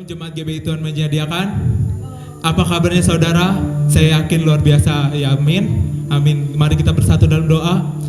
Shalom Jemaat GBI Tuhan Menyediakan. Apa kabarnya saudara? Saya yakin luar biasa, ya amin. Amin. Mari kita bersatu dalam doa.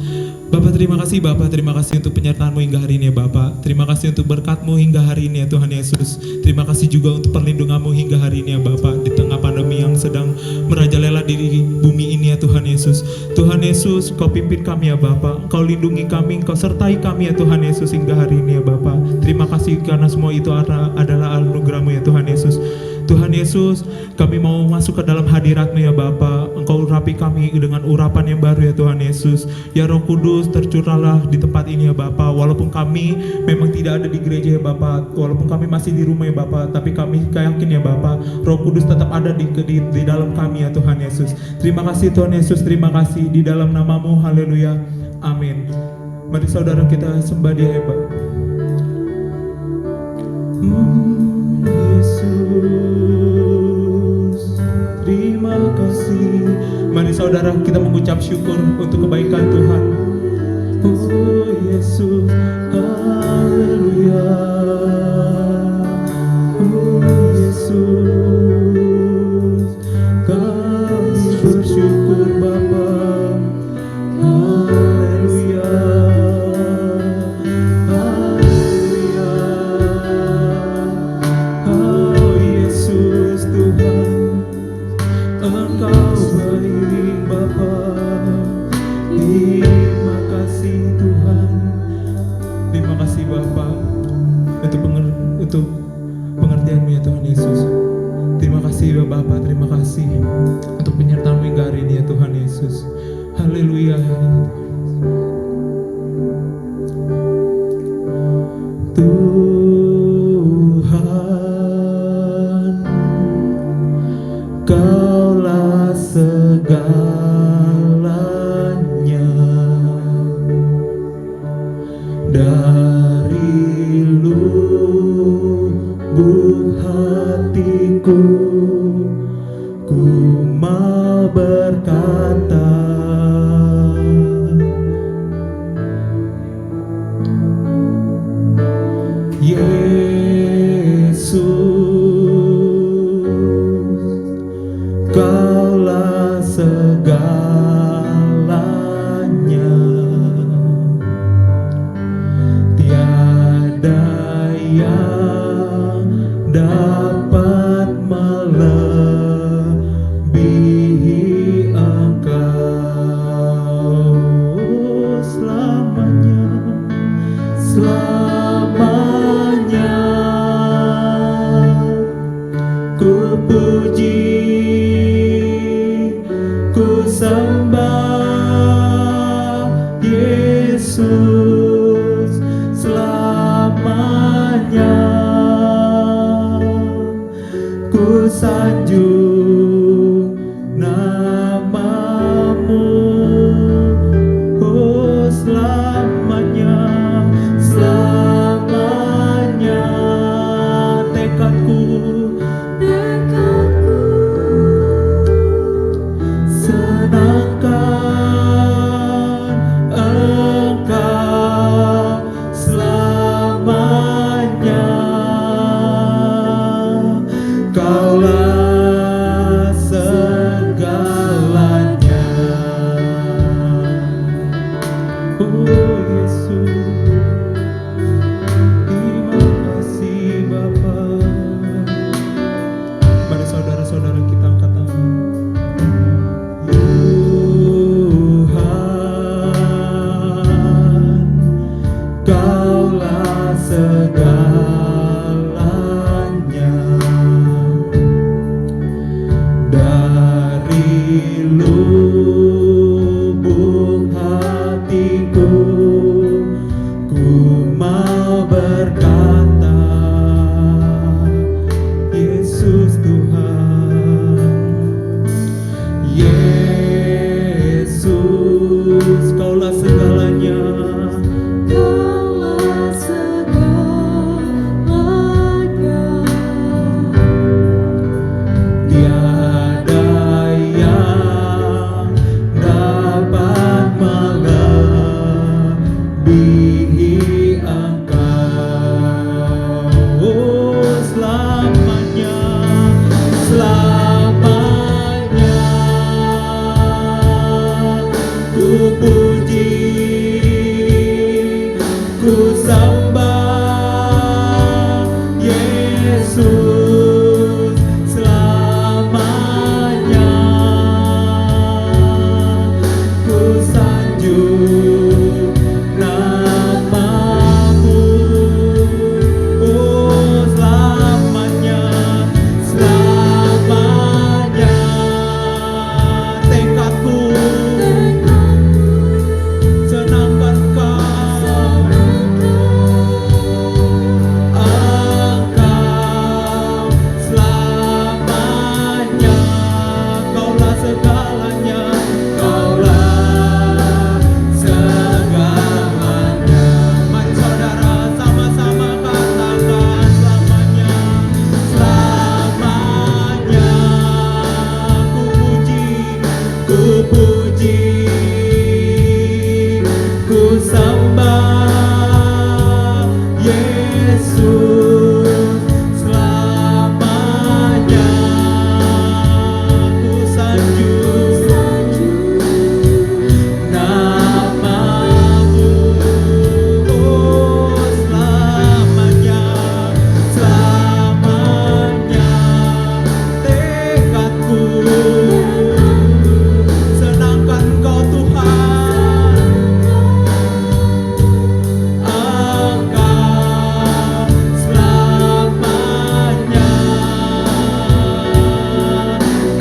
Bapak terima kasih, Bapak terima kasih untuk penyertaan-Mu hingga hari ini ya Bapak. Terima kasih untuk berkat-Mu hingga hari ini ya Tuhan Yesus. Terima kasih juga untuk perlindungan-Mu hingga hari ini ya Bapak. Di tengah pandemi yang sedang merajalela di bumi ini ya Tuhan Yesus. Tuhan Yesus, Kau pimpin kami ya Bapak. Kau lindungi kami, Kau sertai kami ya Tuhan Yesus hingga hari ini ya Bapak. Terima kasih karena semua itu adalah anugerah-Mu ya Tuhan Yesus. Tuhan Yesus, kami mau masuk ke dalam hadirat-Mu ya Bapa. Engkau urapi kami dengan urapan yang baru ya Tuhan Yesus. Ya Roh Kudus, tercurahlah di tempat ini ya Bapa. Walaupun kami memang tidak ada di gereja ya Bapa, walaupun kami masih di rumah ya Bapa, tapi kami yakin ya Bapa, Roh Kudus tetap ada di dalam kami ya Tuhan Yesus. Terima kasih Tuhan Yesus, terima kasih di dalam nama-Mu. Haleluya. Amin. Mari saudara kita sembah Dia ya Bapa. Yesus, terima kasih. Mari saudara kita mengucap syukur untuk kebaikan Tuhan. Oh Yesus, haleluya. Oh Yesus, kami bersyukur Bapa. Haleluya. Untuk pengertian-Mu ya Tuhan Yesus. Terima kasih ya Bapa, terima kasih untuk penyertaan-Mu hingga hari ini ya Tuhan Yesus. Haleluya. Tuhan, Kaulah segalanya. Dari lubuk hatiku ku mau berkata, Yesus, Kaulah segalanya. Tiada yang dapat melebihi Engkau selamanya, selamanya. Ku puji, ku sembah Yesus selamanya. Ku sanjung nama-Mu, oh selamanya, selamanya. Tekadku senangkan Engkau selamanya. Kaulah segalanya. Oh Yesus, terima kasih Bapa. Mari saudara-saudara kita angkat tangan. Tuhan, Kaulah segalanya. Dari lubuk hatiku ku mau berkata, Yesus Tuhan, Yesus, Kaulah segalanya. Kaulah segalanya. sembah Yesus selamanya. Ku sanjung namamu, oh selamanya, selamanya. Tekadku senangkan Kau, Engkau selamanya. Kaulah segalanya, Kaulah segalanya. Mari saudara sama-sama katakan selamanya, selamanya. Ku puji, ku sembah Yesus selamanya. Ku sanjung namamu, oh selamanya, selamanya. Tekadku senangkan Kau Tuhan, Engkau selamanya.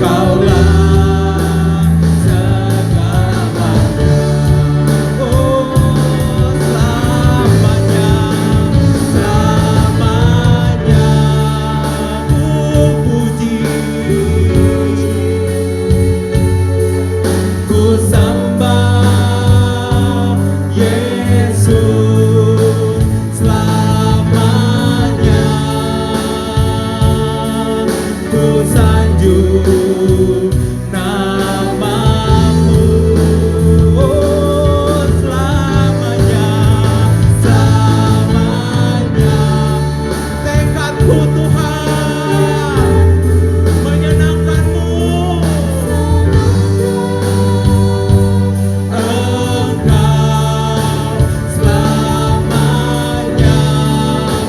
Kaulah segalanya, oh selamanya, selamanya. Ku puji, ku sembah Yesus selamanya. Ku sanjung namamu, oh selamanya, selamanya. Tekadku Tuhan menyenangkan-Mu, Engkau selamanya.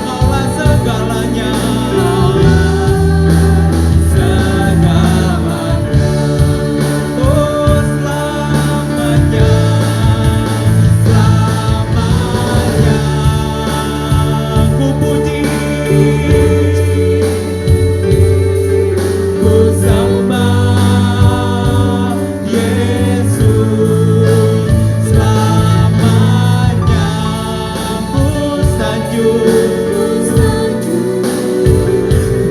Kaulah segalanya, segalanya. Oh selamanya, selamanya. Ku puji, ku sembah Yesus selamanya. Ku sanjung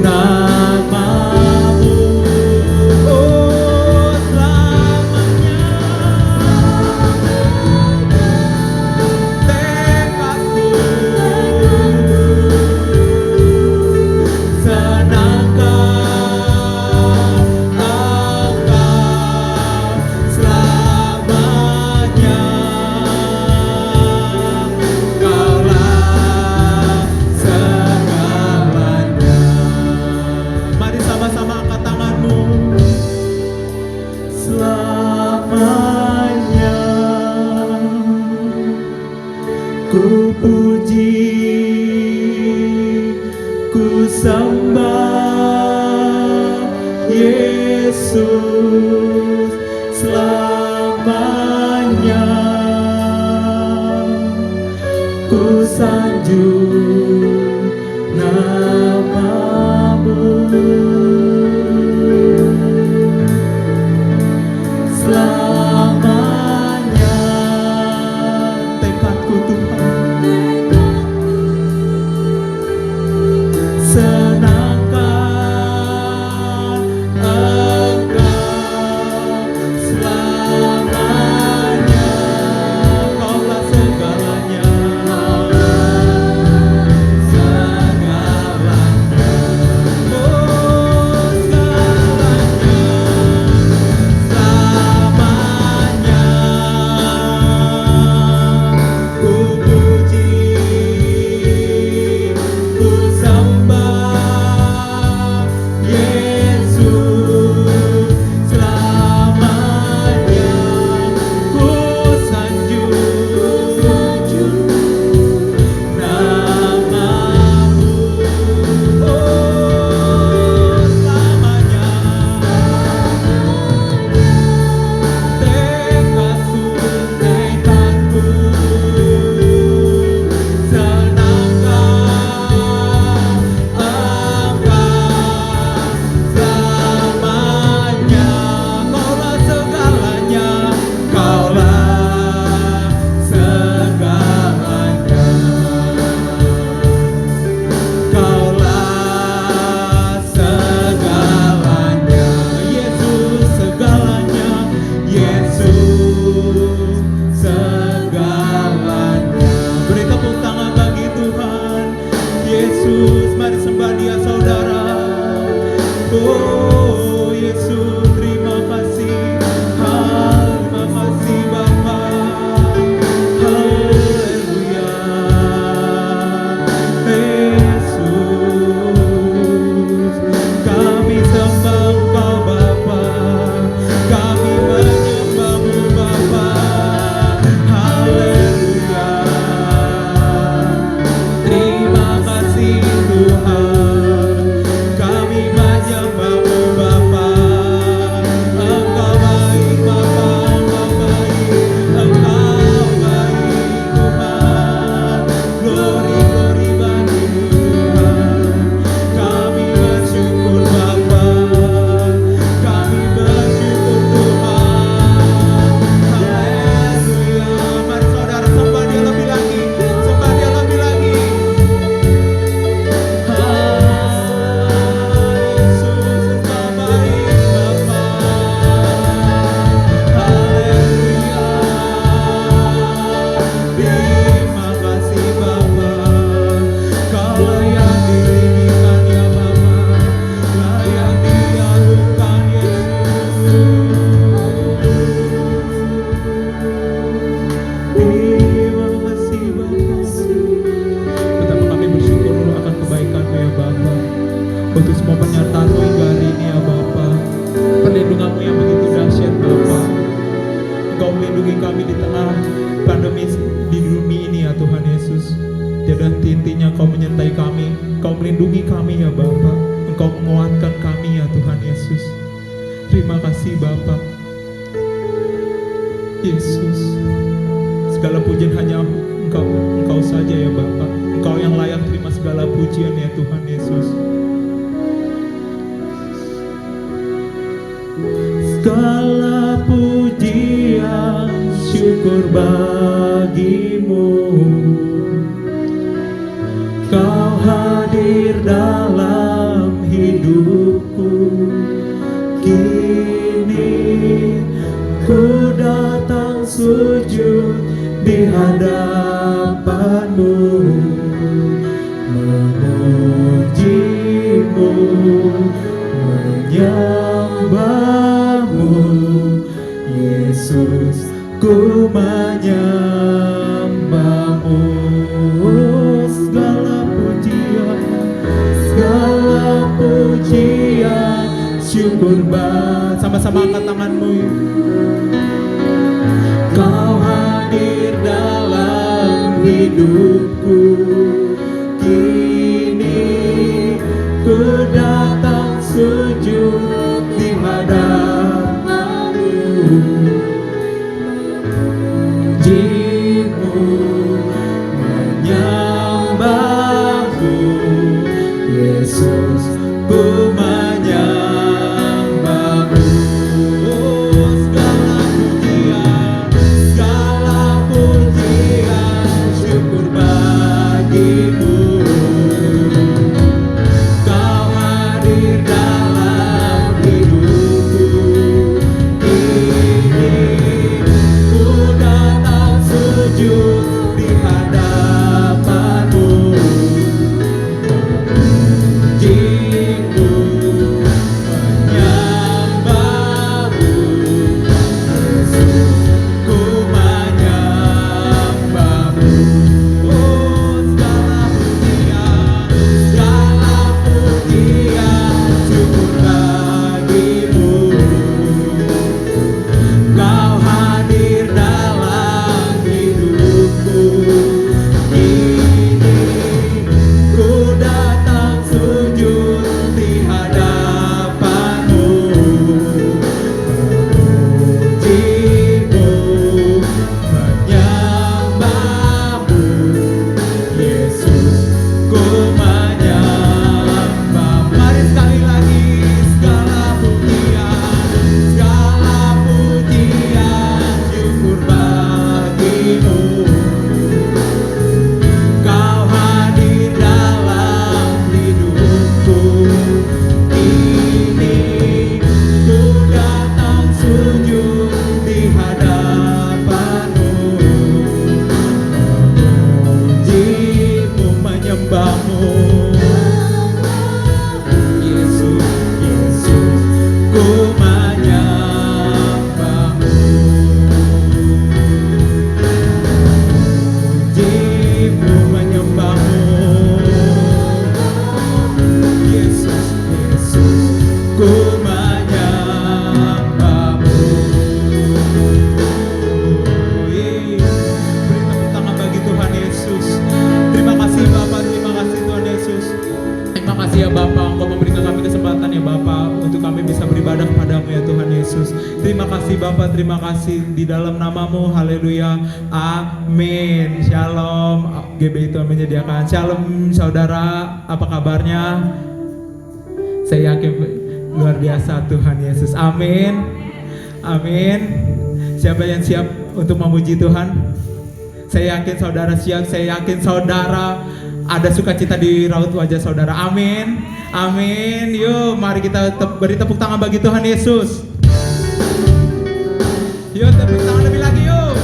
namamu, oh selamanya. Tekadku senangkan Engkau selamanya. Kaulah segalanya. Mari sama-sama angkat tanganmu. Selamanya ku puji, ku sembah Yesus selamanya. Ku sanjung namamu, selamanya. Tekadku Tuhan senangkan Engkau selamanya. Kaulah segalanya, segalanya. Yesus, mari sembah Dia saudara. Oh Yesus, terima kasih. Terima kasih Bapa. Haleluya. Yesus, kami sembah Engkau Bapa. Kami menyembah-Mu Bapa. Haleluya. Terima kasih Tuhan. Kami menyembah-Mu Bapa. Engkau baik Bapa, Engkau baik, Engkau baik Tuhan. Glory, glory bagi-Mu Tuhan. Kami bersyukur Bapa. Kami bersyukur Tuhan. Haleluya. Mari saudara sembah Dia lebih lagi. Sembah Dia lebih lagi. Yesus, Engkau baik Bapa. Haleluya. Terima kasih Bapa. Kau layak ditinggikan ya Bapa. Layak diagungkan Yesus. Terima kasih Bapa. Betapa kami bersyukur akan kebaikan-Mu ya Bapa. Untuk semua penyertaan-Mu hingga hari ini ya Bapa. Perlindungan-Mu yang begitu dahsyat Bapa. Engkau melindungi kami di tengah pandemi di dunia ini ya Tuhan Yesus. Tiada henti-hentinya Kau menyertai kami. Kau melindungi kami ya Bapa. Engkau menguatkan kami ya Tuhan Yesus. Terima kasih Bapa. Yesus, segala pujian hanya Engkau saja ya Bapa. Engkau yang layak terima segala pujian ya Tuhan Yesus. Segala pujian syukur bagi-Mu. Kau hadir dalam hidupku. Kini ku datang sujud di hadapan-Mu, memuji-Mu, menyembah-Mu. Yesus, ku menyembah-Mu. Segala pujian syukur sama-sama angkat tanganmu. Kau hadir dalam hidupku. Kini ku datang sujud di hadapan-Mu, memuji-Mu, menyembah-Mu. Yesus, ku menyembah-Mu. Segala pujian syukur bagi-Mu. kasih Bapak, terima kasih di dalam namamu, haleluya, amin. Shalom, GBI Tuhan menyediakan. Shalom saudara, apa kabarnya? Saya yakin luar biasa Tuhan Yesus, amin, amin. Siapa yang siap untuk memuji Tuhan? Saya yakin saudara siap, saya yakin saudara ada sukacita di raut wajah saudara, amin, amin. Yuk mari kita beri tepuk tangan bagi Tuhan Yesus. Yuk tepuk tangan lebih lagi yuk.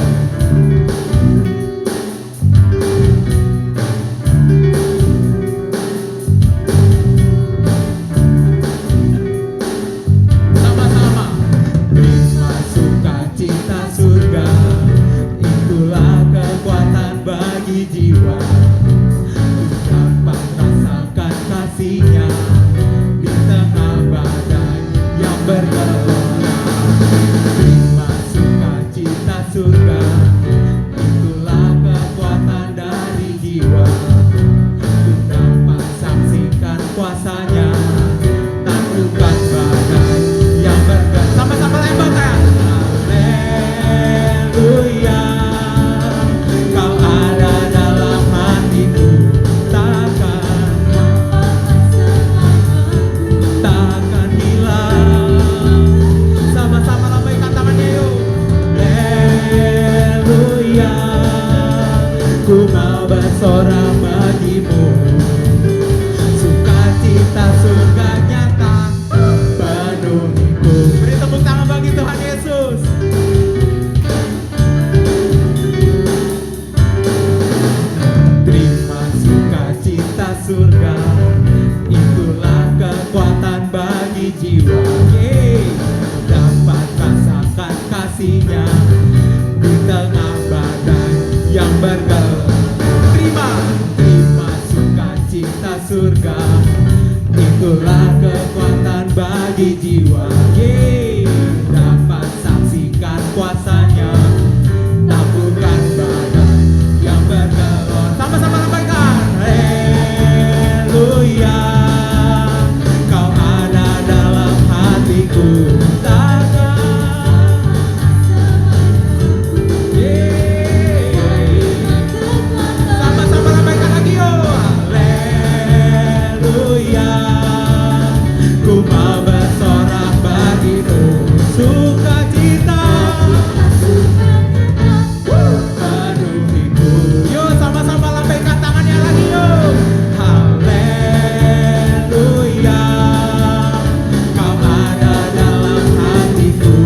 Sama-sama. Terima sukacita surga, itulah kekuatan bagi jiwa. Dapat rasakan kasihnya di tengah badai yang bergelora. Terima sukacita surga, itulah kekuatan dari jiwa. Untuk dapat saksikan kuasanya, taklukan badai yang bergelora. Sama-sama lembutkan. Haleluya, Kau ada dalam hatiku. Takkan hilang. Sama-sama lambaikan tangannya yuk. Haleluya, ku mau bersorak bagimu. Sukacita surga nyata penuhiku. Beri tepuk tangan bagi Tuhan Yesus. Terima sukacita surga, itulah kekuatan bagi jiwa. Dapat rasakan kasihnya di tengah badai yang bergelora. Terima sukacita surga, itulah kekuatan bagi jiwa. Dapat saksikan kuasanya, taklukkan badai yang bergelora. Sama-sama lambaikan. Haleluya, Kau ada dalam hatiku. Sama-sama lambaikan lagi yuk. Haleluya, ku mau bersorak bagimu. Sukacita penuhiku. Yuk sama-sama lambaikan tangannya lagi yuk. Haleluya, Kau ada dalam hatiku.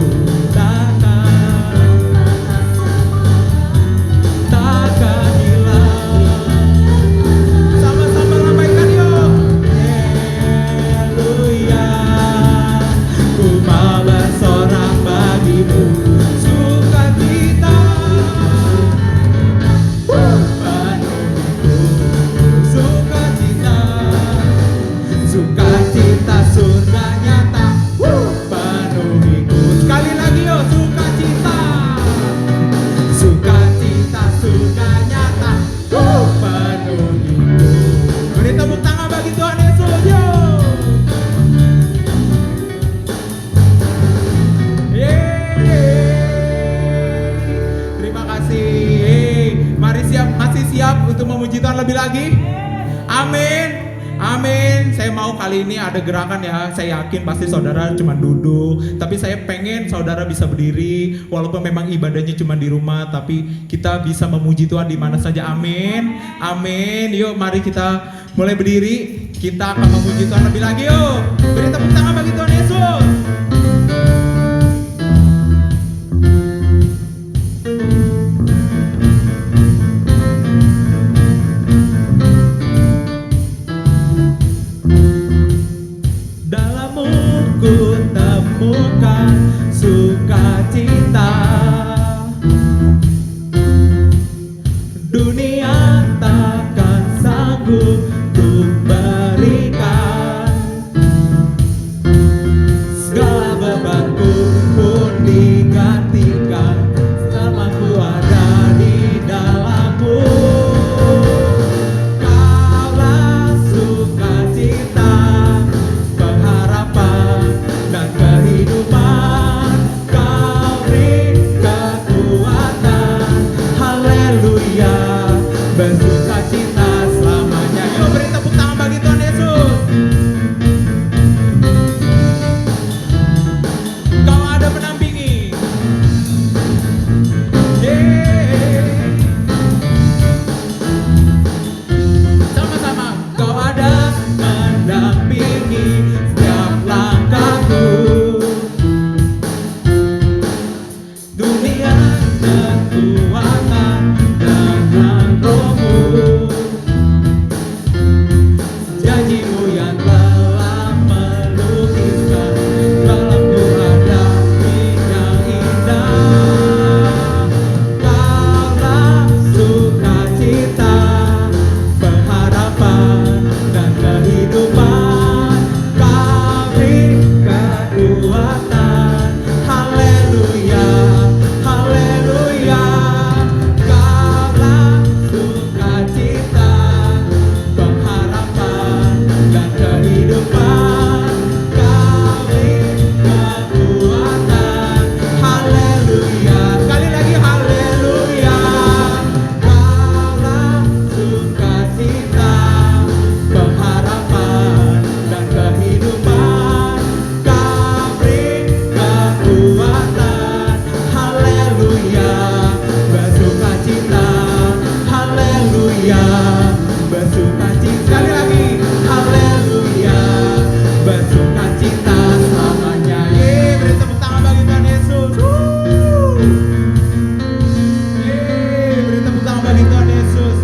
Takkan hilang. Sama-sama lambaikan yuk. Haleluya, ku mau bersorak bagimu. Sukacita penuhiku. Sukacita surga nyata penuhiku. Sekali lagi yuk. Sukacita surga nyata penuhiku. Beri tepuk tangan bagi Tuhan Yesus yuk. Terima kasih. Mari masih siap untuk memuji Tuhan lebih lagi? Amin. Amin. Saya mau kali ini ada gerakan ya. Saya yakin pasti saudara cuma duduk, tapi saya pengen saudara bisa berdiri. Walaupun memang ibadahnya cuma di rumah, tapi kita bisa memuji Tuhan di mana saja. Amin. Amin. Yuk mari kita mulai berdiri. Kita akan memuji Tuhan lebih lagi yuk. Beri tepuk tangan bagi Tuhan Yesus. Dalammu ku temukan sukacita. Dunia takkan sanggup untuk berikan. Segala bebanku pun digantikan, selamaku ada di dalammu. Kaulah sukacita, pengharapan dan kehidupan. sukacita, pengharapan dan kehidupan. Kau beri kekuatan, haleluya, bersukacita, haleluya, bersukacita. Sekali lagi, haleluya, bersukacita selamanya. Beri tepuk tangan bagi Tuhan Yesus. Beri tepuk tangan bagi Tuhan Yesus.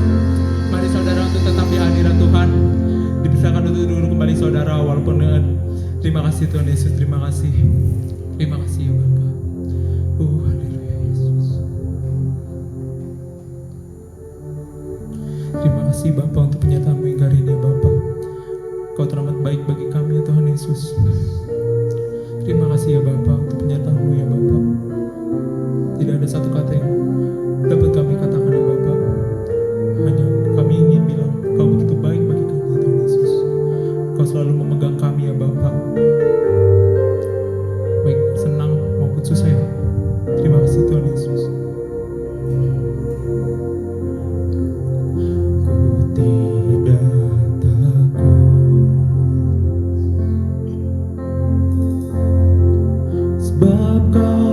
Mari saudara untuk tetap di hadirat Tuhan. Dipersilakan untuk duduk kembali saudara, walaupun dengan terima kasih Tuhan Yesus, terima kasih. Terima kasih ya Bapa. Haleluya Yesus. Terima kasih Bapa untuk penyertaan-Mu hingga hari ini Bapa. Kau teramat baik bagi kami ya Tuhan Yesus. Terima kasih ya Bapa untuk penyertaan-Mu ya Bapa. Tidak ada satu kata yang dapat kami katakan ya Bapa. Hanya kami ingin bilang Kau begitu baik bagi kami ya Tuhan Yesus. Kau selalu memegang kami ya Bapa. Baik senang maupun susah ya. Terima kasih Tuhan Yesus. Ku tidak takut sebab Kau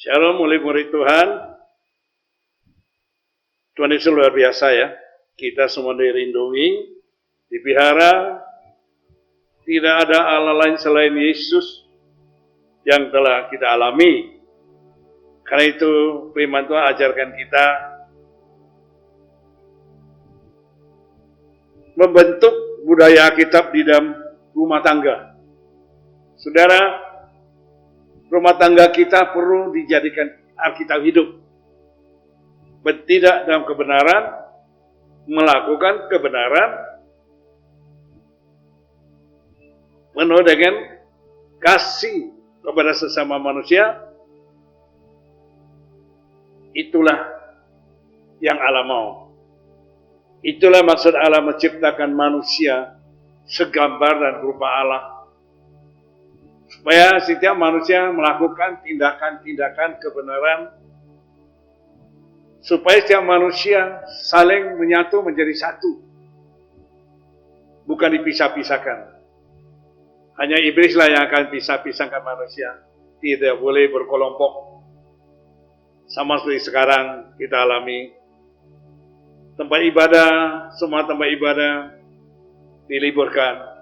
Shalom murid-murid Tuhan. Tuhan Yesus luar biasa ya. Kita semua dilindungi, dipelihara. Tidak ada Allah lain selain Yesus yang telah kita alami. Karena itu firman Tuhan ajarkan kita membentuk budaya Alkitab di dalam rumah tangga. Saudara, rumah tangga kita perlu dijadikan Alkitab hidup. Bertindak dalam kebenaran, melakukan kebenaran, penuh dengan kasih kepada sesama manusia. Itulah yang Allah mau. Itulah maksud Allah menciptakan manusia segambar dan berupa Allah. Supaya setiap manusia melakukan tindakan-tindakan kebenaran. Supaya setiap manusia saling menyatu menjadi satu. Bukan dipisah-pisahkan. Hanya iblislah yang akan pisah-pisahkan manusia. Tidak boleh berkelompok. Sama seperti sekarang kita alami. Tempat ibadah, semua tempat ibadah diliburkan.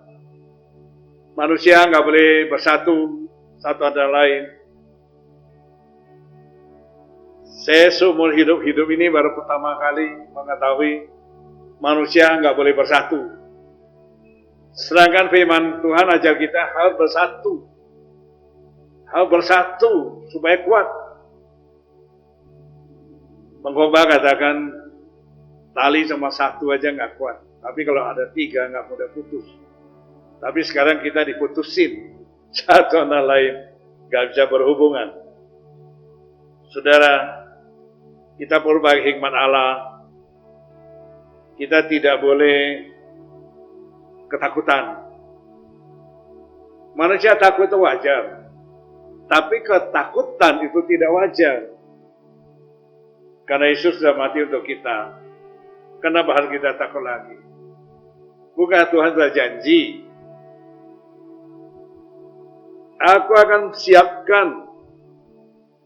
Manusia nggak boleh bersatu satu ada lain. Saya seumur hidup ini baru pertama kali mengetahui manusia nggak boleh bersatu. Sedangkan firman Tuhan ajar kita harus bersatu. Harus bersatu supaya kuat. Pengkhotbah katakan tali sama satu aja nggak kuat. Tapi kalau ada tiga nggak mudah putus. Tapi sekarang kita diputusin. Satu sama lain nggak bisa berhubungan. Saudara, kita perlu pakai hikmat Allah. Kita tidak boleh ketakutan. Manusia takut itu wajar. Tapi ketakutan itu tidak wajar. Karena Yesus sudah mati untuk kita. Kenapa harus kita takut lagi? Bukan Tuhan sudah janji. Aku akan siapkan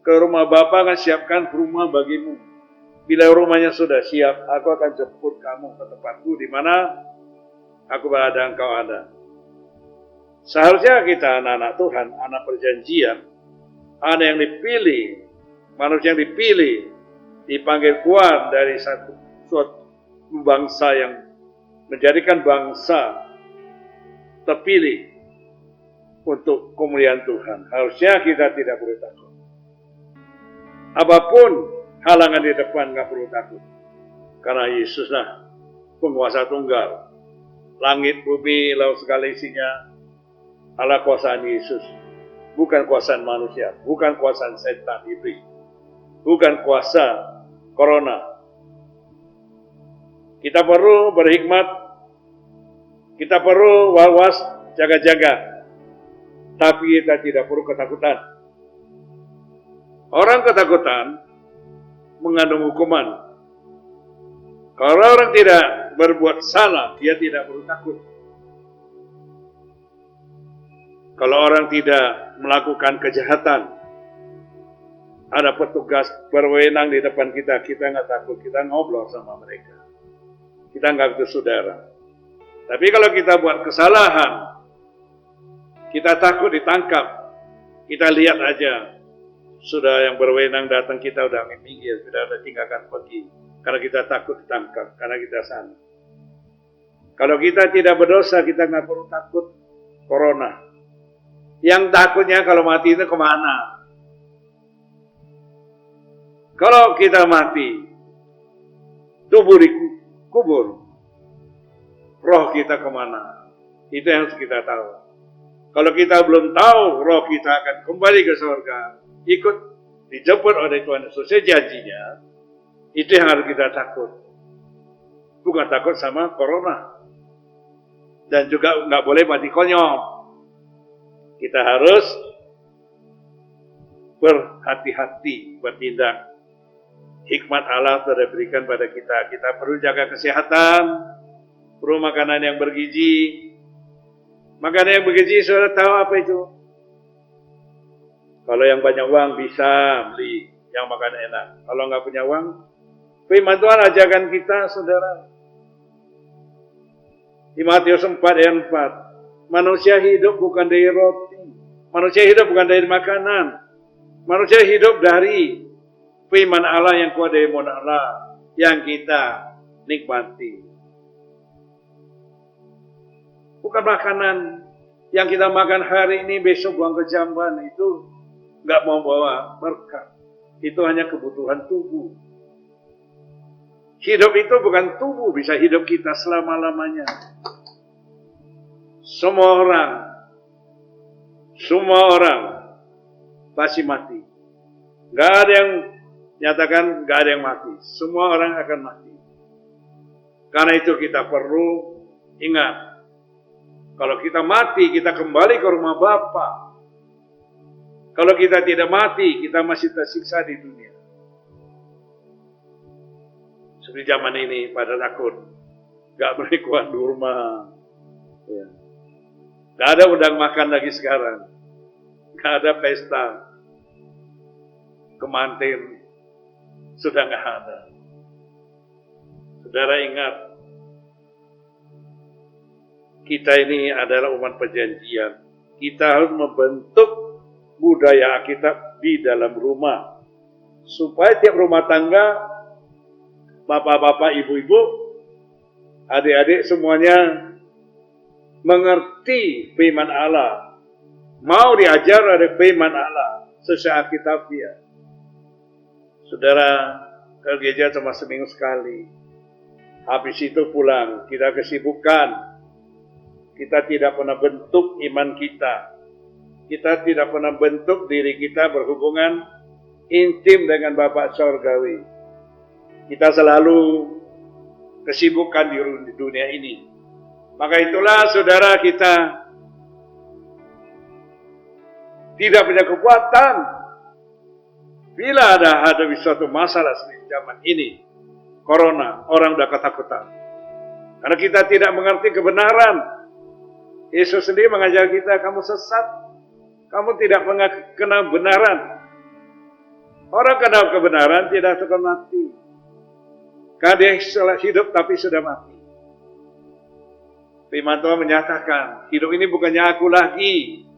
ke rumah Bapa, akan siapkan rumah bagimu. Bila rumahnya sudah siap, aku akan jemput kamu ke tempatku di mana aku berada, engkau ada. Seharusnya kita anak-anak Tuhan, anak perjanjian, anak yang dipilih, manusia yang dipilih, dipanggil keluar dari suatu bangsa yang menjadikan bangsa terpilih untuk kemuliaan Tuhan. Harusnya kita tidak perlu takut. Apapun halangan di depan nggak perlu takut. Karena Yesuslah penguasa tunggal. Langit, bumi, laut segala isinya adalah kuasaan Yesus. Bukan kuasaan manusia. Bukan kuasaan setan, iblis. Bukan kuasa corona. Kita perlu berhikmat. Kita perlu was-was, jaga-jaga. Tapi kita tidak perlu ketakutan. Orang ketakutan mengandung hukuman. Kalau orang tidak berbuat salah, dia tidak perlu takut. Kalau orang tidak melakukan kejahatan, ada petugas berwenang di depan kita, kita nggak takut, kita ngobrol sama mereka. Kita nggak bersaudara. Tapi kalau kita buat kesalahan, kita takut ditangkap, kita lihat aja, sudah yang berwenang datang kita udah minggir, sudah ada tinggalkan pergi. Karena kita takut ditangkap, karena kita sana. Kalau kita tidak berdosa, kita nggak perlu takut corona. Yang takutnya kalau mati itu kemana? Kalau kita mati, tubuh dikubur, roh kita kemana? Itu yang harus kita tahu. Kalau kita belum tahu, roh kita akan kembali ke surga, ikut dijemput oleh Tuhan Yesus janjinya, itu yang harus kita takut. Bukan takut sama corona. Dan juga nggak boleh mati konyol. Kita harus berhati-hati bertindak. Hikmat Allah telah diberikan pada kita. Kita perlu jaga kesehatan, perlu makanan yang bergizi. Makanan yang bergizi, saudara tahu apa itu? Kalau yang banyak uang bisa beli yang makan enak. Kalau nggak punya uang, firman Tuhan ajarkan kita, saudara. Di Matius 4 ayat 4. Manusia hidup bukan dari roti. Manusia hidup bukan dari makanan. Manusia hidup dari firman Allah yang kuat dari mulut Allah yang kita nikmati. Bukan makanan yang kita makan hari ini besok buang ke jamban, itu nggak membawa berkat. Itu hanya kebutuhan tubuh. Hidup itu bukan tubuh bisa hidup kita selama-lamanya. Semua orang pasti mati. Nggak ada yang nyatakan nggak ada yang mati. Semua orang akan mati. Karena itu kita perlu ingat, kalau kita mati, kita kembali ke rumah Bapa. Kalau kita tidak mati, kita masih tersiksa di dunia. Seperti zaman ini, pada takut nggak boleh keluar di rumah. Ya. Nggak ada undang makan lagi sekarang. Nggak ada pesta. Kemantin sudah nggak ada. Saudara ingat, kita ini adalah umat perjanjian. Kita harus membentuk budaya Alkitab di dalam rumah. Supaya tiap rumah tangga, bapak-bapak, ibu-ibu, adik-adik semuanya mengerti firman Allah. Mau diajar oleh firman Allah sesuai Alkitabiah. Saudara ke gereja cuma seminggu sekali. Habis itu pulang, kita kesibukan. Kita tidak pernah bentuk iman kita. Kita tidak pernah bentuk diri kita berhubungan intim dengan Bapa Surgawi. Kita selalu kesibukan di dunia ini. Maka itulah saudara, kita tidak punya kekuatan bila ada hadapi suatu masalah seperti zaman ini. Corona, orang sudah ketakutan. Karena kita tidak mengerti kebenaran. Yesus sendiri mengajar kita, kamu sesat. Kamu tidak mengenal kebenaran. Orang kenal kebenaran tidak akan mati. Karena dia hidup tapi sudah mati. Firman Tuhan menyatakan, hidup ini bukannya aku lagi,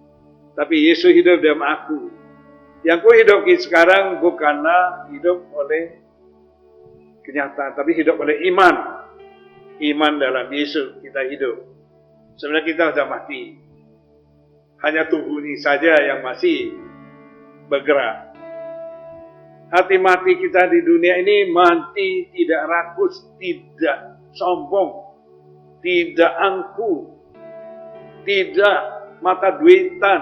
tapi Yesus hidup dalam aku. Yang ku hidup sekarang bukanlah hidup oleh kenyataan, tapi hidup oleh iman. Iman dalam Yesus kita hidup. Sebenarnya kita sudah mati. Hanya tubuh ini saja yang masih bergerak. Hati mati kita di dunia ini mati tidak rakus, tidak sombong, tidak angkuh, tidak mata duitan,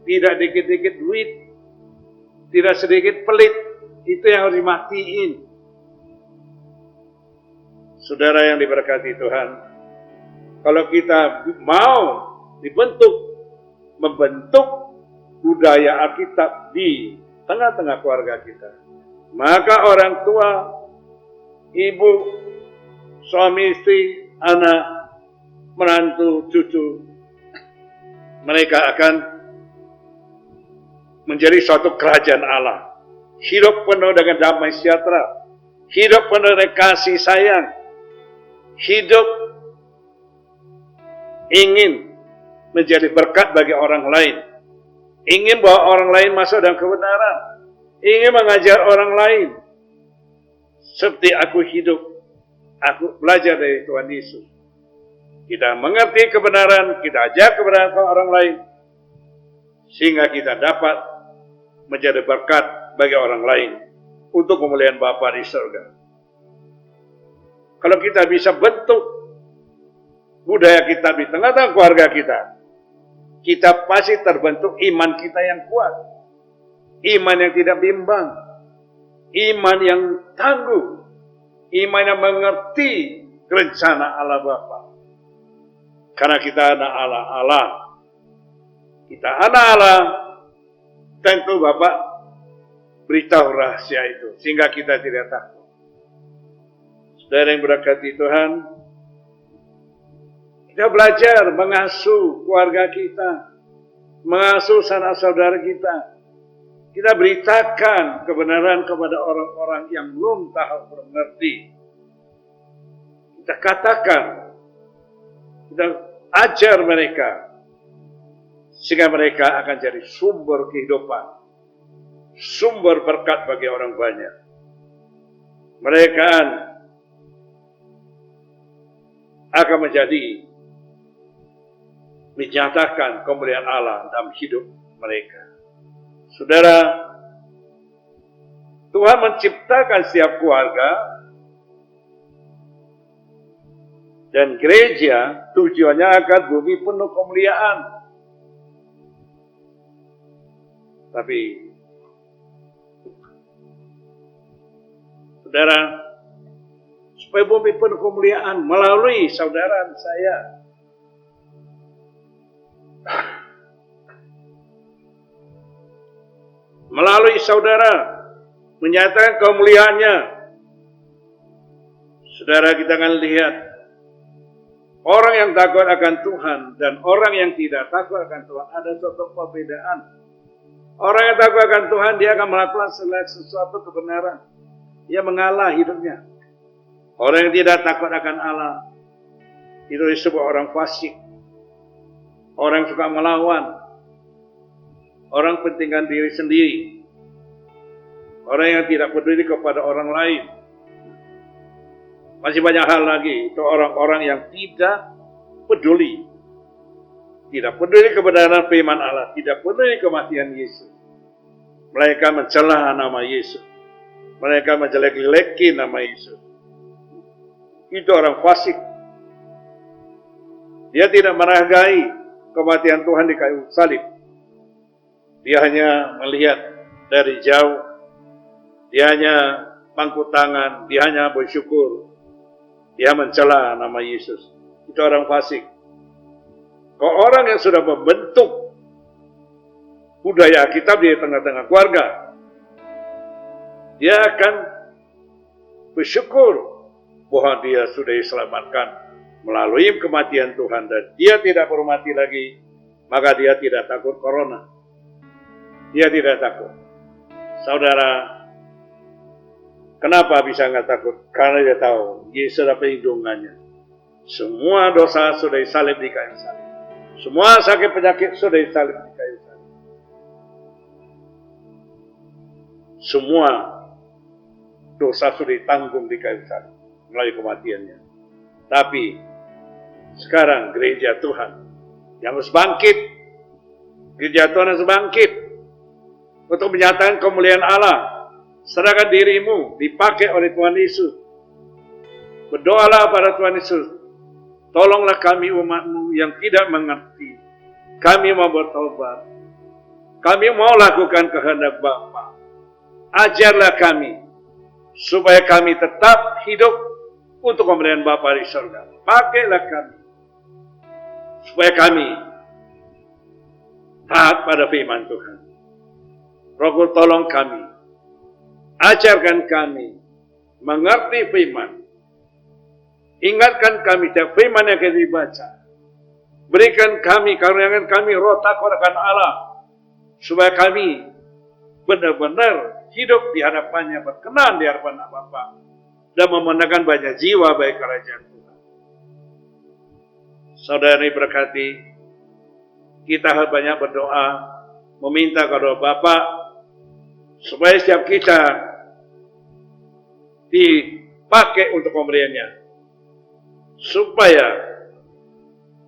tidak dikit-dikit duit, tidak sedikit pelit. Itu yang harus dimatiin. Saudara yang diberkati Tuhan, kalau kita mau membentuk budaya Alkitab di tengah-tengah keluarga kita, maka orang tua, ibu, suami istri, anak, menantu, cucu, mereka akan menjadi suatu kerajaan Allah. Hidup penuh dengan damai sejahtera, hidup penuh dengan kasih sayang, hidup ingin menjadi berkat bagi orang lain, ingin bawa orang lain masuk dalam kebenaran, ingin mengajar orang lain. Seperti aku hidup, aku belajar dari Tuhan Yesus. Kita mengerti kebenaran, kita ajar kebenaran ke orang lain, sehingga kita dapat menjadi berkat bagi orang lain untuk kemuliaan Bapa di surga. Kalau kita bisa bentuk budaya kita di tengah-tengah keluarga kita, kita pasti terbentuk iman kita yang kuat, iman yang tidak bimbang, iman yang tangguh, iman yang mengerti rencana Allah Bapa. Karena kita anak Allah, kita anak Allah, tentu Bapak beritahu rahasia itu, sehingga kita tidak takut. Saudara yang berkati Tuhan, kita belajar mengasuh keluarga kita, mengasuh sanak saudara kita, Kita beritakan kebenaran kepada orang-orang yang belum tahu, belum mengerti. Kita katakan, kita ajar mereka, sehingga mereka akan jadi sumber kehidupan, sumber berkat bagi orang banyak. Mereka akan menjadi menyatakan kemuliaan Allah dalam hidup mereka. Saudara, Tuhan menciptakan setiap keluarga dan gereja tujuannya agar bumi penuh kemuliaan. Tapi, saudara, supaya bumi penuh kemuliaan melalui saudara saya, melalui saudara menyatakan kemuliaannya. Saudara, kita akan lihat orang yang takut akan Tuhan dan orang yang tidak takut akan Tuhan ada suatu perbedaan. Orang yang takut akan Tuhan, dia akan melakukan segala sesuatu kebenaran. Dia mengalah hidupnya. Orang yang tidak takut akan Allah, itu disebut orang fasik. Orang yang suka melawan. Orang pentingkan diri sendiri. Orang yang tidak peduli kepada orang lain. Masih banyak hal lagi. Itu orang-orang yang tidak peduli. Tidak peduli kebenaran firman Allah. Tidak peduli kematian Yesus. Mereka mencela nama Yesus. Mereka menjelek-jelekin nama Yesus. Itu orang fasik. Dia tidak menghargai kematian Tuhan di kayu salib. Dia hanya melihat dari jauh. Dia hanya pangku tangan. Dia hanya bersyukur. Dia mencela nama Yesus. Itu orang fasik. Kalau orang yang sudah membentuk budaya Alkitab di tengah-tengah keluarga, dia akan bersyukur bahwa dia sudah diselamatkan melalui kematian Tuhan dan dia tidak bermati lagi, maka dia tidak takut corona. Dia tidak takut. Saudara, kenapa bisa nggak takut? Karena dia tahu Yesus ada perlindungannya. Semua dosa sudah disalib di kayu salib. Semua sakit penyakit sudah disalib di kayu salib. Semua dosa sudah ditanggung di kayu salib melalui kematiannya. Tapi sekarang gereja Tuhan yang harus bangkit. Gereja Tuhan harus bangkit untuk menyatakan kemuliaan Allah. Serahkan dirimu dipakai oleh Tuhan Yesus. Berdoalah pada Tuhan Yesus. Tolonglah kami umat-Mu yang tidak mengerti. Kami mau bertobat. Kami mau lakukan kehendak Bapa. Ajarlah kami supaya kami tetap hidup untuk kemuliaan Bapa di surga. Pakailah kami supaya kami taat pada firman Tuhan. Roh Kudus tolong kami. Ajarkan kami mengerti firman. Ingatkan kami setiap firman yang kita dibaca. Berikan kami, karuniakan kami roh takut akan Allah. Supaya kami benar-benar hidup di hadapannya, berkenan di hadapan Bapa. Dan memenangkan banyak jiwa baik kerajaan Tuhan. Saudara berkati, kita harus banyak berdoa, meminta kepada Bapa supaya setiap kita dipakai untuk pemberiannya. Supaya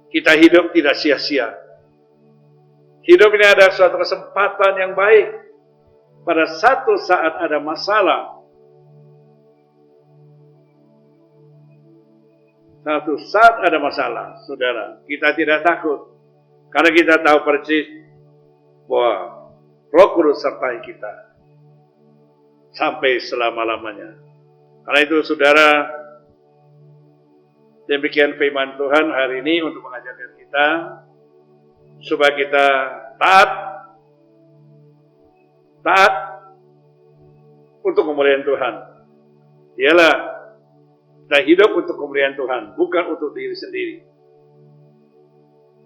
kita hidup tidak sia-sia. Hidup ini ada suatu kesempatan yang baik. Pada satu saat ada masalah. Satu saat ada masalah, saudara. Kita tidak takut. Karena kita tahu persis bahwa Roh Kudus sertai kita. Sampai selama-lamanya. Karena itu saudara, demikian firman Tuhan hari ini untuk mengajarkan kita supaya kita taat untuk kemuliaan Tuhan. Ialah kita hidup untuk kemuliaan Tuhan, bukan untuk diri sendiri.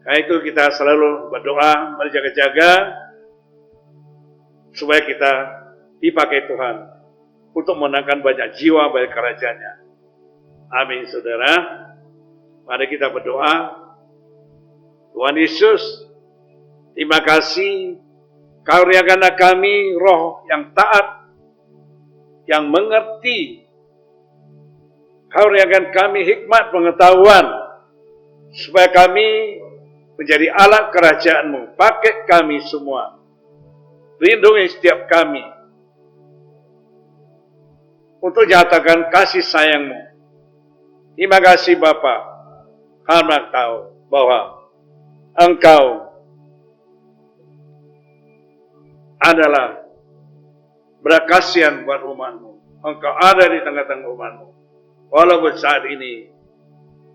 Karena itu kita selalu berdoa, berjaga-jaga supaya kita dipakai Tuhan untuk menangkan banyak jiwa bagi kerajaan-Nya. Amin, saudara. Mari kita berdoa. Tuhan Yesus, terima kasih karuniakanlah kami roh yang taat, yang mengerti. Karuniakan kami hikmat pengetahuan, supaya kami menjadi alat kerajaan-Mu. Pakai kami semua. Lindungi setiap kami untuk nyatakan kasih sayang-Mu. Terima kasih Bapa, karena tahu bahwa Engkau adalah berkasihan buat umat-Mu. Engkau ada di tengah-tengah umat-Mu. Walaupun saat ini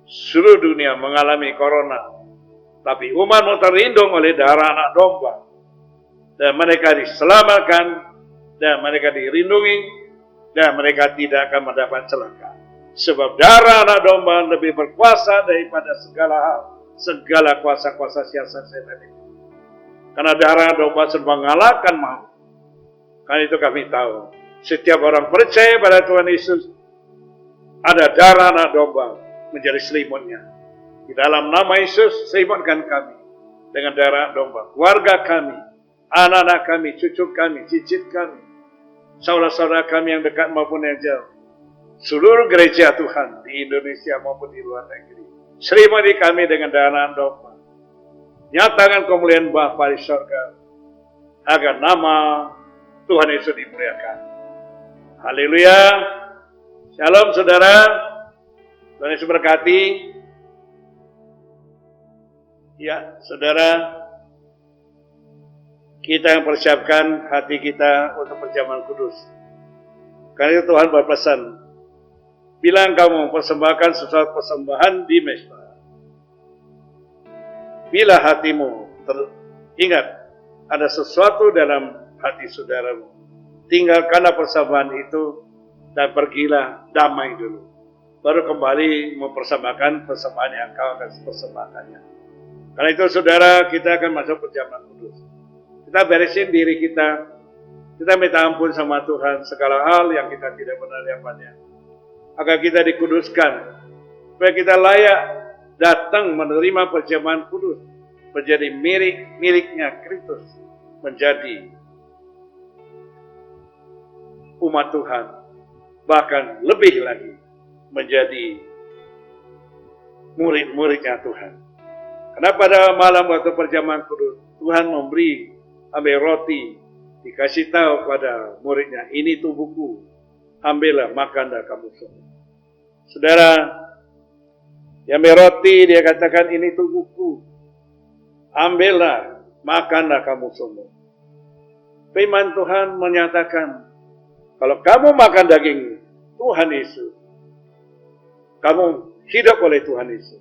seluruh dunia mengalami corona, tapi umat-Mu terlindung oleh darah anak domba. Dan mereka diselamatkan, dan mereka dilindungi, dan mereka tidak akan mendapat celaka. Sebab darah anak domba lebih berkuasa daripada segala hal, segala kuasa-kuasa siasat setan itu. Karena darah domba sudah mengalahkan maut. Karena itu kami tahu, setiap orang percaya pada Tuhan Yesus, ada darah anak domba menjadi selimutnya. Di dalam nama Yesus, selimutkan kami dengan darah domba. Keluarga kami, anak-anak kami, cucu kami, cicit kami, saudara-saudara kami yang dekat maupun yang jauh. Seluruh gereja Tuhan di Indonesia maupun di luar negeri, selimuti kami dengan darah domba. Nyatakan kemuliaan Bapa di surga, agar nama Tuhan Yesus dimuliakan. Haleluya. Shalom saudara. Tuhan Yesus berkati. Ya saudara, kita yang persiapkan hati kita untuk perjamuan kudus. Karena itu Tuhan berpesan, bila engkau mempersembahkan sesuatu persembahan di mezbah, bila hatimu ingat ada sesuatu dalam hati saudaramu, tinggalkanlah persembahan itu dan pergilah damai dulu. Baru kembali mempersembahkan persembahan yang kau akan persembahkannya. Karena itu saudara, kita akan masuk perjamuan kudus. Kita beresin diri kita. Kita minta ampun sama Tuhan segala hal yang kita tidak benar dapatnya. Agar kita dikuduskan. Supaya kita layak datang menerima perjamuan kudus. Menjadi miliknya Kristus. Menjadi umat Tuhan. Bahkan lebih lagi. Menjadi murid-muridnya Tuhan. Karena pada malam waktu perjamuan kudus, Tuhan ambil roti, dikasih tahu kepada muridnya, ini tubuhku, ambillah, makan dan kamu semua. Saudara, yang ambil roti, dia katakan, ini tubuhku, ambillah, makanlah kamu semua. Firman Tuhan menyatakan, kalau kamu makan daging Tuhan Yesus, kamu hidup oleh Tuhan Yesus.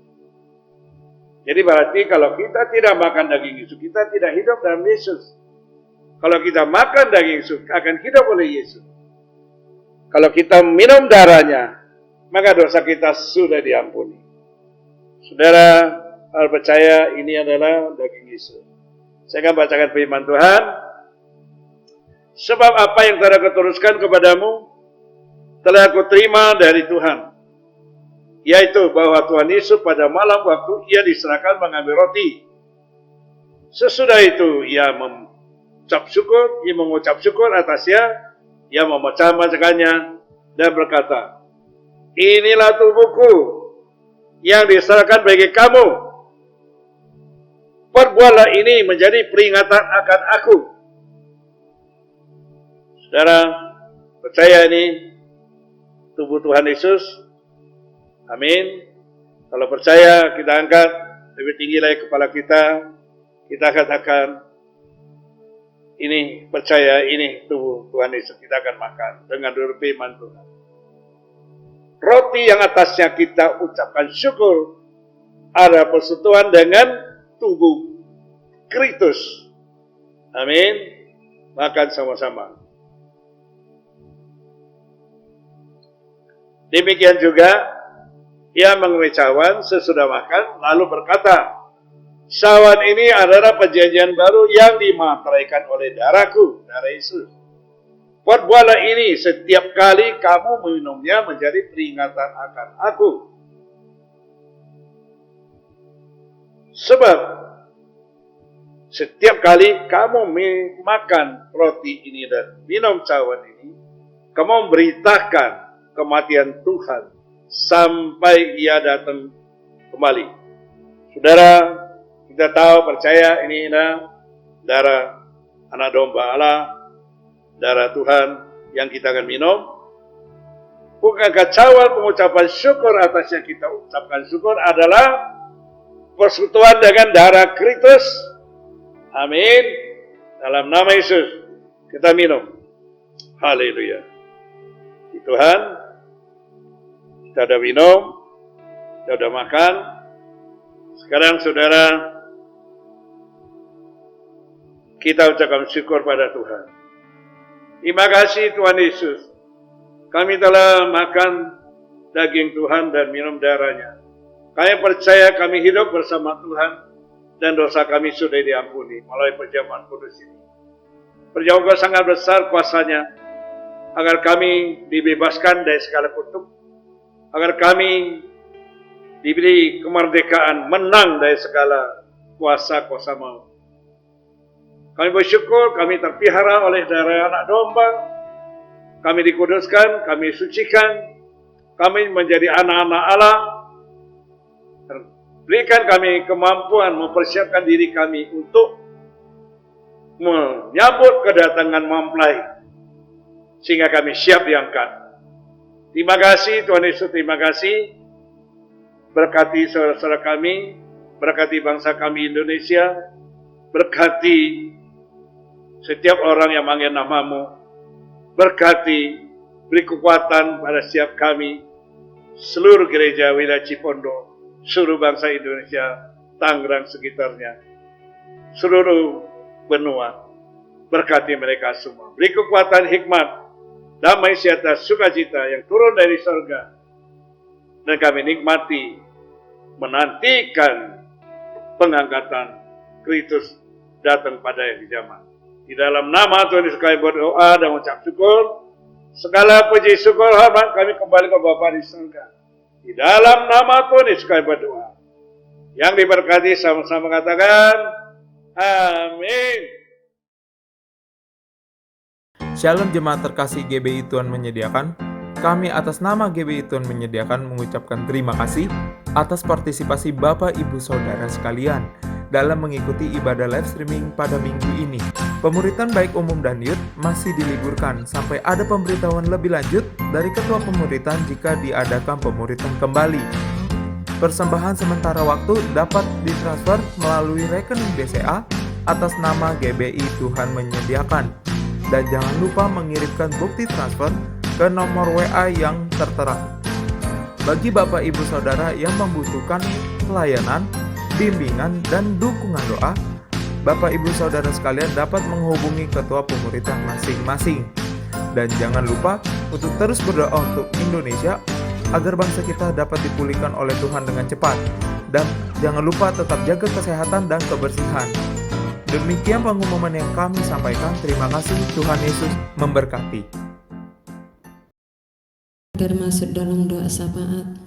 Jadi berarti kalau kita tidak makan daging Yesus, kita tidak hidup dalam Yesus. Kalau kita makan daging Yesus, akan hidup oleh Yesus. Kalau kita minum darahnya, maka dosa kita sudah diampuni. Saudara, harus percaya ini adalah daging Yesus. Saya akan bacakan firman Tuhan. Sebab apa yang telah kuteruskan kepadamu, telah aku terima dari Tuhan. Yaitu bahwa Tuhan Yesus pada malam waktu ia diserahkan mengambil roti. Sesudah itu ia mengucap syukur atasnya, ia memecah-mecahkannya dan berkata, inilah tubuhku yang diserahkan bagi kamu. Perbuatlah ini menjadi peringatan akan aku. Saudara, percaya ini tubuh Tuhan Yesus. Amin. Kalau percaya, kita angkat lebih tinggi lagi kepala kita. Kita katakan, ini percaya, ini tubuh Tuhan Yesus. Kita akan makan dengan firman Tuhan. Roti yang atasnya kita ucapkan syukur ada persetujuan dengan tubuh Kristus. Amin. Makan sama-sama. Demikian juga ia mengucapkan sesudah makan, lalu berkata, Cawan ini adalah perjanjian baru yang dimateraikan oleh darahku, darah Yesus. Perbuatlah ini setiap kali kamu meminumnya menjadi peringatan akan aku. Sebab setiap kali kamu makan roti ini dan minum cawan ini, kamu memberitakan kematian Tuhan sampai Ia datang kembali. Saudara, kita tahu, percaya ini darah anak domba Allah, darah Tuhan yang kita akan minum. Bukankah cawan pengucapan syukur atas yang kita ucapkan syukur adalah persekutuan dengan darah Kristus? Amin. Dalam nama Yesus kita minum. Haleluya. Tuhan, kita sudah minum, kita sudah makan. Sekarang saudara, kita ucapkan syukur pada Tuhan. Terima kasih Tuhan Yesus. Kami telah makan daging Tuhan dan minum darahnya. Kami percaya kami hidup bersama Tuhan dan dosa kami sudah diampuni melalui perjamuan kudus ini. Perjamuan sangat besar kuasanya agar kami dibebaskan dari segala kutuk, agar kami diberi kemerdekaan, menang dari segala kuasa-kuasa maut. Kami bersyukur, kami terpelihara oleh darah anak domba, kami dikuduskan, kami sucikan, kami menjadi anak-anak Allah. Berikan kami kemampuan mempersiapkan diri kami untuk menyambut kedatangan mempelai, sehingga kami siap diangkat. Terima kasih Tuhan Yesus, terima kasih. Berkati saudara-saudara kami, berkati bangsa kami Indonesia, berkati setiap orang yang manggil namamu, berkati, beri kekuatan pada setiap kami, seluruh gereja wilayah Cipondo, seluruh bangsa Indonesia, Tangerang sekitarnya, seluruh benua, berkati mereka semua. Beri kekuatan, hikmat, damai sejahtera, sukacita yang turun dari surga, dan kami nikmati, menantikan pengangkatan Kristus datang pada akhir zaman. Di dalam nama Tuhan Yesus kami berdoa dan mengucap syukur. Segala puji syukur hormat kami kembali ke Bapa di surga. Di dalam nama Tuhan Yesus kami berdoa. Yang diberkati sama-sama katakan amin. Shalom jemaat terkasih GBI Tuhan menyediakan. Kami atas nama GBI Tuhan menyediakan mengucapkan terima kasih atas partisipasi Bapak Ibu Saudara sekalian dalam mengikuti ibadah live streaming pada minggu ini. Pemuritan baik umum dan youth masih diliburkan sampai ada pemberitahuan lebih lanjut dari Ketua Pemuritan jika diadakan pemuritan kembali. Persembahan sementara waktu dapat ditransfer melalui rekening BCA atas nama GBI Tuhan menyediakan. Dan jangan lupa mengirimkan bukti transfer ke nomor WA yang tertera. Bagi Bapak Ibu Saudara yang membutuhkan pelayanan, bimbingan, dan dukungan doa, Bapak Ibu Saudara sekalian dapat menghubungi Ketua Pemuritan masing-masing. Dan jangan lupa untuk terus berdoa untuk Indonesia agar bangsa kita dapat dipulihkan oleh Tuhan dengan cepat. Dan jangan lupa tetap jaga kesehatan dan kebersihan. Demikian pengumuman yang kami sampaikan. Terima kasih, Tuhan Yesus memberkati. Agar masuk dalam doa syafaat.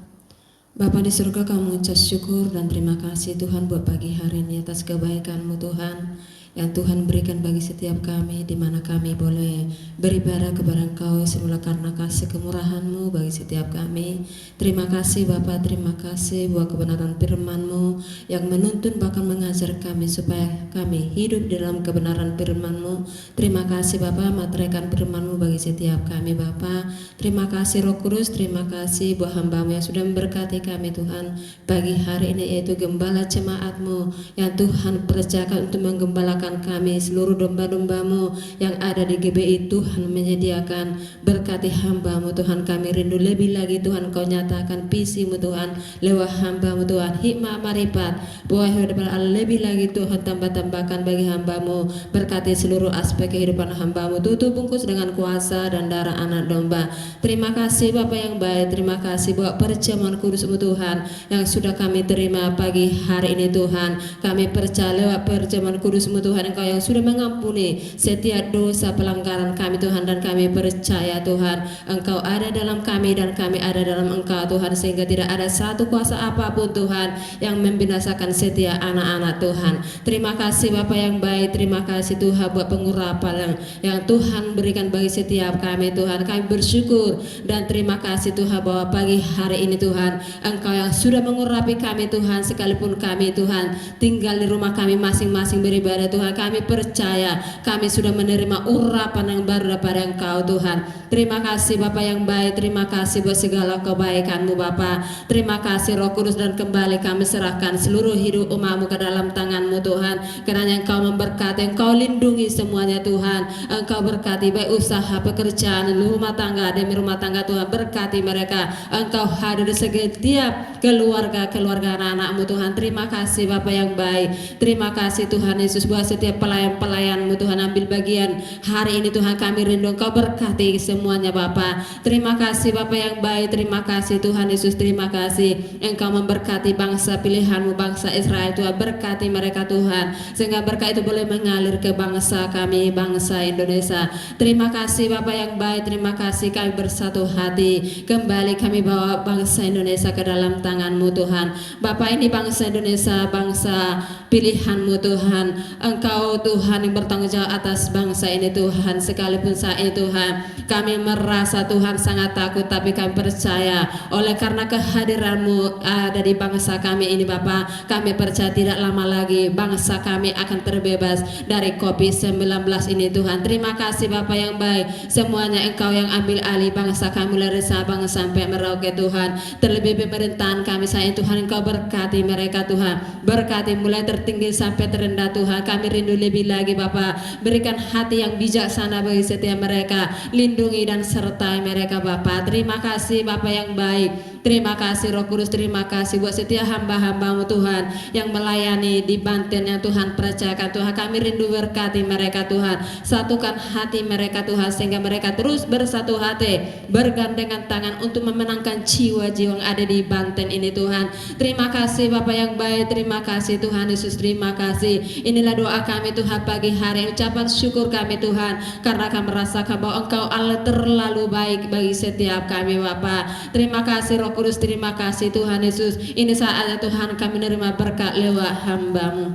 Bapa di surga, kami mengucap syukur dan terima kasih Tuhan buat pagi hari ini atas kebaikan-Mu Tuhan yang Tuhan berikan bagi setiap kami, di mana kami boleh beribadah kepada Engkau semula karena kasih kemurahan-Mu bagi setiap kami. Terima kasih Bapa, terima kasih buat kebenaran firman-Mu yang menuntun bahkan mengajar kami supaya kami hidup dalam kebenaran firman-Mu. Terima kasih Bapa, materaikan firman-Mu bagi setiap kami Bapa. Terima kasih Roh Kudus, terima kasih buat hamba-Mu yang sudah memberkati kami Tuhan pagi hari ini, yaitu gembala jemaat-Mu yang Tuhan percayakan untuk menggembalakan menyerahkan kami seluruh domba-dombamu yang ada di GBI. Tuhan menyediakan, berkati hamba-Mu Tuhan. Kami rindu lebih lagi Tuhan Kau nyatakan visi-Mu Tuhan lewat hamba-Mu Tuhan, hikmah marifat buah hidup lebih lagi Tuhan, tambah-tambahkan bagi hamba-Mu. Berkati seluruh aspek kehidupan hamba-Mu, tutup bungkus dengan kuasa dan darah anak domba. Terima kasih Bapa yang baik, terima kasih buat perjamuan kudus-Mu Tuhan yang sudah kami terima pagi hari ini Tuhan. Kami percaya lewat perjamuan kudus-Mu Tuhan Engkau yang sudah mengampuni setiap dosa pelanggaran kami Tuhan, dan kami percaya Tuhan Engkau ada dalam kami dan kami ada dalam Engkau Tuhan, sehingga tidak ada satu kuasa apapun Tuhan yang membinasakan setiap anak-anak Tuhan. Terima kasih Bapa yang baik, terima kasih Tuhan buat pengurapan yang Tuhan berikan bagi setiap kami Tuhan. Kami bersyukur dan terima kasih Tuhan bahwa pagi hari ini Tuhan Engkau yang sudah mengurapi kami Tuhan, sekalipun kami Tuhan tinggal di rumah kami masing-masing beribadah Tuhan. Kami percaya kami sudah menerima urapan yang baru daripada Engkau Tuhan. Terima kasih Bapa yang baik, terima kasih buat segala kebaikan-Mu Bapa. Terima kasih Roh Kudus, dan kembali kami serahkan seluruh hidup umat-Mu ke dalam tangan-Mu Tuhan. Karena Engkau memberkati, Engkau lindungi semuanya Tuhan. Engkau berkati baik usaha, pekerjaan, rumah tangga, demi rumah tangga Tuhan. Berkati mereka. Engkau hadir di setiap keluarga anak-anak-Mu Tuhan. Terima kasih Bapa yang baik. Terima kasih Tuhan Yesus buat setiap pelayan-pelayan-Mu Tuhan ambil bagian hari ini Tuhan. Kami rindu Engkau berkati semuanya Bapa. Terima kasih Bapa yang baik. Terima kasih Tuhan Yesus. Terima kasih Engkau memberkati bangsa pilihan-Mu, bangsa Israel Tuhan. Berkati mereka Tuhan, sehingga berkat itu boleh mengalir ke bangsa kami, bangsa Indonesia. Terima kasih Bapa yang baik. Terima kasih kami bersatu hati. Kembali kami bawa bangsa Indonesia ke dalam tangan-Mu Tuhan. Bapa, ini bangsa Indonesia, bangsa pilihan-Mu Tuhan. Engkau Tuhan yang bertanggung jawab atas bangsa ini Tuhan. Sekalipun saat ini Tuhan kami merasa Tuhan sangat takut, tapi kami percaya oleh karena kehadiran-Mu ada di bangsa kami ini Bapa, kami percaya tidak lama lagi bangsa kami akan terbebas dari COVID-19 ini Tuhan. Terima kasih Bapa yang baik. Semuanya Engkau yang ambil alih bangsa kami dari Sabang sampai Merauke Tuhan. Terlebih pemerintahan kami saya Tuhan, Engkau berkati mereka Tuhan. Berkati mulai tertinggi sampai terendah Tuhan. Kami rindu lebih lagi Bapa. Berikan hati yang bijaksana bagi setiap mereka. Lindungi dan sertai mereka Bapa. Terima kasih Bapa yang baik. Terima kasih Roh Kudus. Terima kasih buat setiap hamba-hamba-Mu Tuhan yang melayani di Banten yang Tuhan percayakan Tuhan. Kami rindu berkati mereka Tuhan. Satukan hati mereka Tuhan, sehingga mereka terus bersatu hati, bergandengan tangan untuk memenangkan jiwa-jiwa yang ada di Banten ini Tuhan. Terima kasih Bapa yang baik. Terima kasih Tuhan Yesus. Terima kasih. Inilah doa kami Tuhan pagi hari. Ucapan syukur kami Tuhan, karena kami merasakan bahwa Engkau Allah terlalu baik bagi setiap kami Bapa. Terima kasih Roh Kudus. Terima kasih Tuhan Yesus. Ini saatnya Tuhan kami menerima berkat lewat hamba-Mu.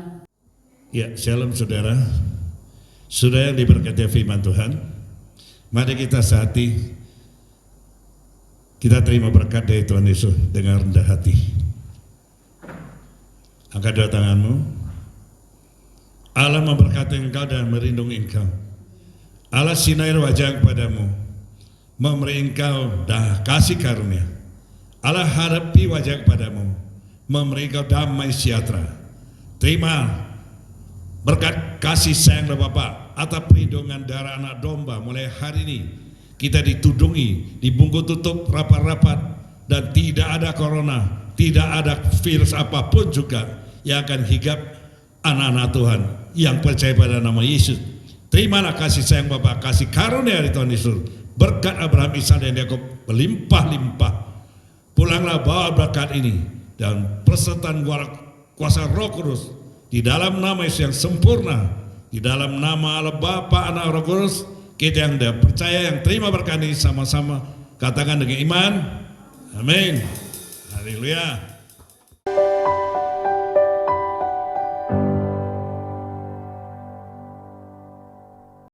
Ya, shalom saudara. Saudara yang diberkati firman Tuhan, mari kita sehati kita terima berkat dari Tuhan Yesus dengan rendah hati. Angkat dua tanganmu. Allah memberkati engkau dan melindungi engkau. Allah sinar wajah kepadamu, memberi engkau kasih karunia. Allah hadapi wajah kepadamu, memberi engkau damai sejahtera. Terima berkat kasih sayang dari Bapa atas perlindungan darah anak domba. Mulai hari ini kita ditudungi, dibungkus tutup rapat-rapat, dan tidak ada corona, tidak ada virus apapun juga yang akan hinggap anak-anak Tuhan yang percaya pada nama Yesus. Terimalah kasih sayang Bapa, kasih karunia dari Tuhan Yesus, berkat Abraham, Ishak dan Yakub berlimpah-limpah. Pulanglah bawa berkat ini dan persertaan kuasa Roh Kudus di dalam nama Yesus yang sempurna, di dalam nama Allah Bapa, Anak, Roh Kudus. Kita yang percaya, yang terima berkat ini sama-sama katakan dengan iman. Amin. Haleluya.